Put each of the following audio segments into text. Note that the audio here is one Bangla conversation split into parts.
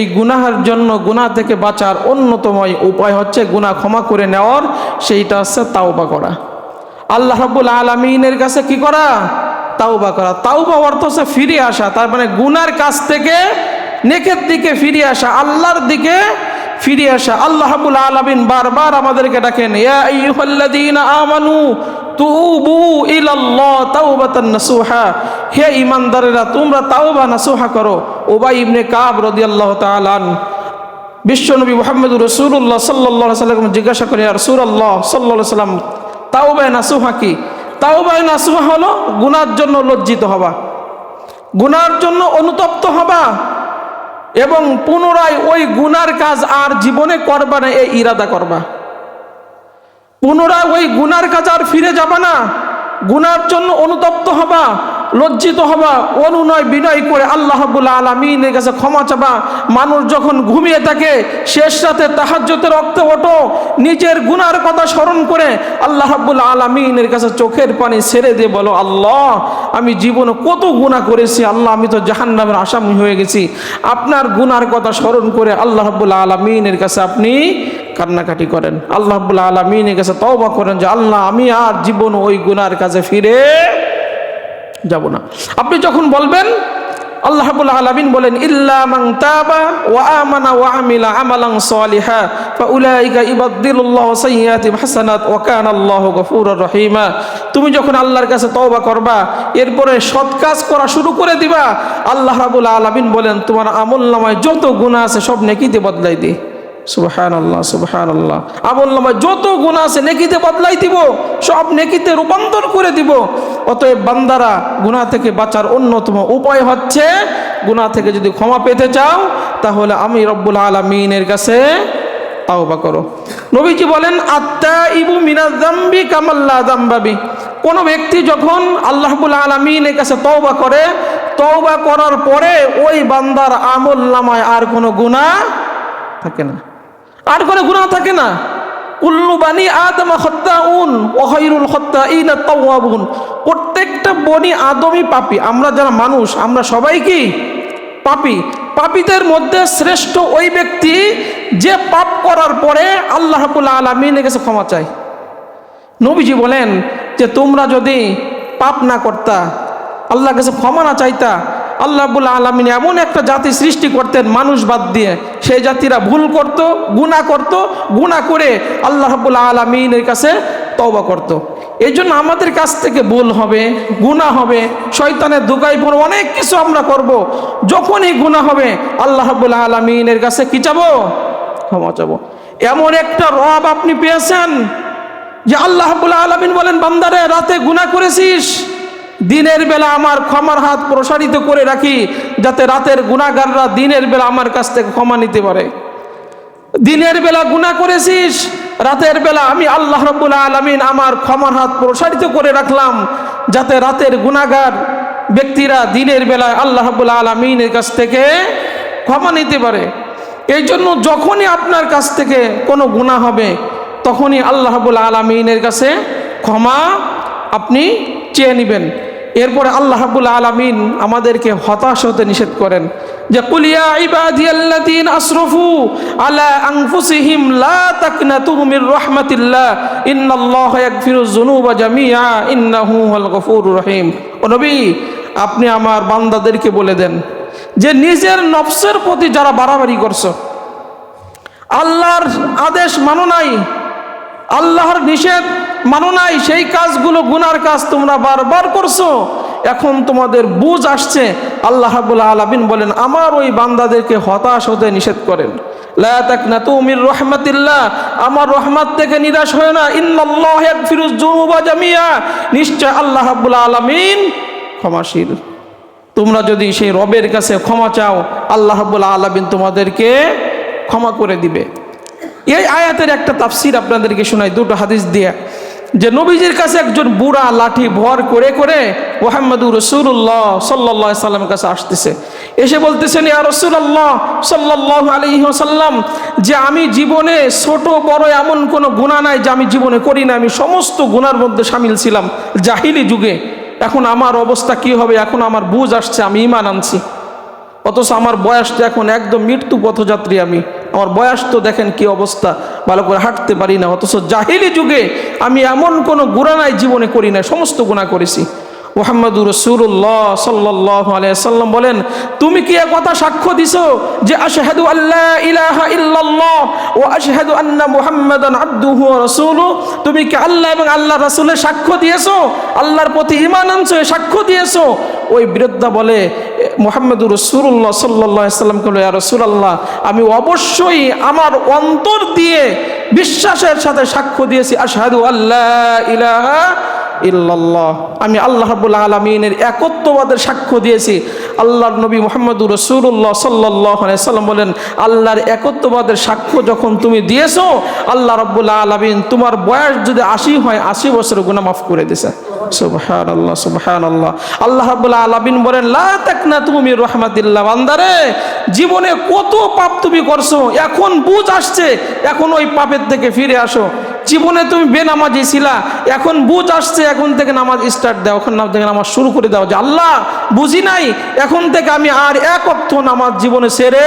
এই গুনাহের জন্য, গুনাহ থেকে বাঁচার অন্যতম উপায় হচ্ছে গুনাহ ক্ষমা করে নেওয়ার, সেইটা হচ্ছে তাওবা করা। আল্লাহ রাব্বুল আলামিনের কাছে কি করা? তাওবা করা। তাওবা অর্থ হচ্ছে ফিরে আসা, তার মানে গুনার কাছ থেকে নেকের দিকে ফিরে আসা, আল্লাহর দিকে ফিরে আসা। আল্লাহ রাব্বুল আলামিন বারবার আমাদেরকে ডাকেন, ইয়া আইয়ুহাল্লাযীনা আমানু তুবু ইলাল্লাহ তাওবাতান নাসুহা, হে ঈমানদারেরা তোমরা তাওবা নাসুহা করো। উবাই ইবনে কাব রাদিয়াল্লাহু তাআলা বিশ্বনবী মুহাম্মদুর রাসূলুল্লাহ সাল্লাল্লাহু আলাইহি ওয়াসাল্লাম জিজ্ঞাসা করে, ইয়া রাসূলুল্লাহ সাল্লাল্লাহু আলাইহি ওয়াসাল্লাম, তাওবা নাসুহা কি? তাওবা নাসুহা হলো গুনার জন্য লজ্জিত হবা, গুনার জন্য অনুতপ্ত হবা এবং পুনরায় ওই গুনার কাজ আর জীবনে করবা না, এই ইরাদা করবা। পুনরায় ওই গুনার কাজ আর ফিরে যাবা না, গুনার জন্য অনুতপ্ত হবা, লজ্জিত হবা, অনুনয় বিনয় করে আল্লাহ রাব্বুল আলামিনের কাছে ক্ষমা চাবা। মানুষ যখন ঘুমিয়ে থাকে, শেষ রাতে তাহাজ্জুদের রক্তে ওঠো, নিজের গুনার কথা স্মরণ করে আল্লাহ রাব্বুল আলামিনের কাছে চোখের পানি ছেড়ে দিয়ে বলো, আল্লাহ আমি জীবনে কত গুনাহ করেছি, আল্লাহ আমি তো জাহান্নামের আসামি হয়ে গেছি। আপনার গুনার কথা স্মরণ করে আল্লাহ রাব্বুল আলামিনের কাছে আপনি কান্নাকাটি করেন, আল্লাহ রাব্বুল আলামিনের কাছে তওবা করেন যে আল্লাহ আমি আর জীবন ওই গুনার কাছে ফিরে যাব না। আপনি যখন বলবেন, আল্লাহ রাব্বুল আলামিন বলেন, ইল্লা মান তাবা ওয়া আমানা ওয়া আমিলা আমালান সালিহা ফাউলাইকা ইবাদদিলুল্লাহু সাইয়্যাতিহিম হাসানাত ওয়া কানা আল্লাহু গফুরুর রহিমা। তুমি যখন আল্লাহর কাছে তওবা করবা, এরপরে সৎ কাজ করা শুরু করে দিবা, আল্লাহ রাব্বুল আলামিন বলেন তোমার আমলনামায় যত গুনাহ আছে সব নেকিতে বদলাই দিই। সুবহানাল্লাহ, সুবহানাল্লাহ। আমলনামায় যত গুনাহ আছে নেকিতে বদলাই দিব, সব নেকিতে রূপান্তর করে দিব। অতএব বান্দারা, গুনাহ থেকে বাঁচার অন্যতম উপায় হচ্ছে, গুনাহ থেকে যদি ক্ষমা পেতে চাও তাহলে আমি রব্বুল আলামিনের কাছে তাওবা করো। নবীজি বলেন, আত্তাইবু মিনাজ যামবি কামাল্লা যামবাবি। কোন ব্যক্তি যখন আল্লাহ রাব্বুল আলামিনের কাছে তওবা করে, তওবা করার পরে ওই বান্দার আমলনামায় আর কোনো গুনাহ থাকে না, আর কোনো গুনাহ থাকে না। কুল্লু বানি আদম খাত্তাউন ওয়া খায়রুল খাত্তাইনা তাওয়াবুন। প্রত্যেকটা বনি আদমই পাপী। আমরা যারা মানুষ, আমরা সবাই কি পাপী। পাপীদের মধ্যে শ্রেষ্ঠ ওই ব্যক্তি যে পাপ করার পরে আল্লাহ রাব্বুল আলামিনের কাছে ক্ষমা চায়। নবীজি বলেন যে তোমরা যদি পাপ না করতা, আল্লাহর কাছে ক্ষমা না চাইতা, আল্লাহ রাব্বুল আলামিন এমন একটা জাতি সৃষ্টি করতেন মানুষ বাদ দিয়ে, সেই জাতিরা ভুল করত, গুনাহ করত, গুনাহ করে আল্লাহ রাব্বুল আলামিনের কাছে তওবা করত। এই জন্য আমাদের কাছ থেকে ভুল হবে, গুনাহ হবে, শয়তানের ধোঁকায় পড়ে অনেক কিছু আমরা করব। যখনই গুনাহ হবে আল্লাহ রাব্বুল আলামিনের কাছে কি চাবো? ক্ষমা চাবো। এমন একটা রব আপনি পেয়েছেন যে আল্লাহ রাব্বুল আলামিন বলেন, বান্দারে রাতে গুনাহ করেছিস, দিনের বেলা আমার ক্ষমার হাত প্রসারিত করে রাখি, যাতে রাতের গুনাহগাররা দিনের বেলা আমার কাছ থেকে ক্ষমা নিতে পারে। দিনের বেলা গুনাহ করেছিস, রাতের বেলা আমি আল্লাহ রাব্বুল আলামিন আমার ক্ষমার হাত প্রসারিত করে রাখলাম, যাতে রাতের গুনাহগার ব্যক্তিরা দিনের বেলায় আল্লাহ রাব্বুল আলামিনের কাছ থেকে ক্ষমা নিতে পারে। এই জন্য যখনই আপনার কাছ থেকে কোনো গুনাহ হবে, তখনই আল্লাহ রাব্বুল আলামিনের কাছে ক্ষমা আপনি চেয়ে নেবেন। এরপরে আল্লাহ রাব্বুল আলামিন আমাদেরকে হতাশ হতে নিষেধ করেন, যে কুল ইয়া ইবাদিয়াল্লাযীনা আসরাফু আলা আনফুসিহিম লা তাকনাতু মির রাহমাতিল্লাহ ইন্নাল্লাহা ইয়াগফিরুয যুনুবা জামিআ ইন্নাহু হুয়াল গফুরুর রহিম। ও নবী, আপনি আমার বান্দাদেরকে বলে দেন যে নিজের নফসের প্রতি যারা বাড়াবাড়ি করছো, আল্লাহর আদেশ মানো নাই, আল্লাহর নিষেধ মানো নাই, সেই কাজগুলো গুনার কাজ তোমরা বারবার করছো, এখন তোমাদের বুঝ আসছে। আল্লাহ রাব্বুল আলামিন বলেন আমার ওই বান্দাদেরকে হতাশ হতে নিষেধ করেন, লা তাকনাতু মির রাহমাতিল্লাহ, আমার রহমত থেকে নিরাশ হয় না, ইন্নাল্লাহা ইয়াগফিরুয যুনুবা জামিআ, নিশ্চয় আল্লাহ রাব্বুল আলামিন ক্ষমাশীল। তোমরা যদি সেই রবের কাছে ক্ষমা চাও, আল্লাহ রাব্বুল আলামিন তোমাদেরকে ক্ষমা করে দিবে। এই আয়াতের একটা তাফসীর আপনাদেরকে শোনাই দুটো হাদিস দিয়ে, যে নবীজির কাছে একজন বুড়া লাঠি ভর করে করে মুহাম্মদুর রাসূলুল্লাহ সাল্লাল্লাহু আলাইহি ওয়াসাল্লামের কাছে আসতেছে, এসে বলতেছেন, ইয়া রাসূলুল্লাহ সাল্লাল্লাহু আলাইহি ওয়াসাল্লাম, যে আমি জীবনে ছোট বড় এমন কোনো গুনাহ নাই যে আমি জীবনে করি না, আমি সমস্ত গুনার মধ্যে শামিল ছিলাম জাহিলি যুগে, এখন আমার অবস্থা কি হবে? এখন আমার বুঝ আসছে, আমি ঈমান আনছি। অথচ আমার বয়স তো এখন একদম মৃত্যু পথযাত্রী। আমার বয়স তো দেখেন কি অবস্থা, ভালো করে হাঁটতে পারি না। অথচ জাহিলি যুগে আমি এমন কোনো গুনাহ নাই জীবনে করি না, সমস্ত গুনাহ করেছি। মুহাম্মদুর রাসূলুল্লাহ সাল্লাল্লাহু আলাইহি সাল্লাম বলেন, তুমি কি কথা সাক্ষ্য দিছো যে আশহাদু আল্লা ইলাহা ইল্লাল্লাহ ওয়া আশহাদু আন্না মুহাম্মাদান আবদুহু ওয়া রাসূলুহু, তুমি কি আল্লাহ এবং আল্লাহর রাসূলের সাক্ষ্য দিয়েছো, আল্লাহর প্রতি ঈমান আনছো, সাক্ষ্য দিয়েছো? ওই বৃদ্ধা বলে, মুহাম্মদুর রাসূলুল্লাহ সাল্লাল্লাহু আলাইহি সাল্লাম বলে, ইয়া রাসূলুল্লাহ, আমি অবশ্যই আমার অন্তর দিয়ে বিশ্বাসের সাথে সাক্ষ্য দিয়েছি আশহাদু আল্লা ইলাহা ইল্লাল্লাহ, আমি আল্লাহ রাব্বুল আলামিনের একত্ববাদের সাক্ষ্য দিয়েছি। আল্লাহর নবী মুহাম্মদুর রাসূলুল্লাহ সাল্লাল্লাহু আলাইহি সাল্লাম বলেন, আল্লাহর একত্ববাদের সাক্ষ্য যখন তুমি দিয়েছো, আল্লাহ রাব্বুল আলামিন তোমার বয়স যদি 80 হয় 80 বছরের গুনাহ মাফ করে দিয়েছে। সুবহানাল্লাহ, সুবহানাল্লাহ। আল্লাহ রাব্বুল আলামিন বলেন, লা তাকনাতু মির রাহমাতিল্লাহ, বান্দারে জীবনে কত পাপ তুমি করছো, এখন বুঝ আসছে, এখন ওই পাপের থেকে ফিরে আসো। জীবনে তুমি বেনামাজি ছিলা, এখন বুঝ আসছে, এখন থেকে নামাজ স্টার্ট দাও, এখন থেকে নামাজ শুরু করে দাও যে আল্লাহ বুঝি নাই, এখন থেকে আমি আর এক ওয়াক্ত নামাজ জীবনে ছেড়ে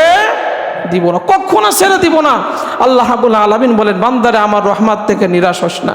দিব না, কখনো ছেড়ে দিব না। আল্লাহ রাব্বুল আলামিন বলেন, বান্দারে আমার রহমত থেকে নিরাশ হোস না।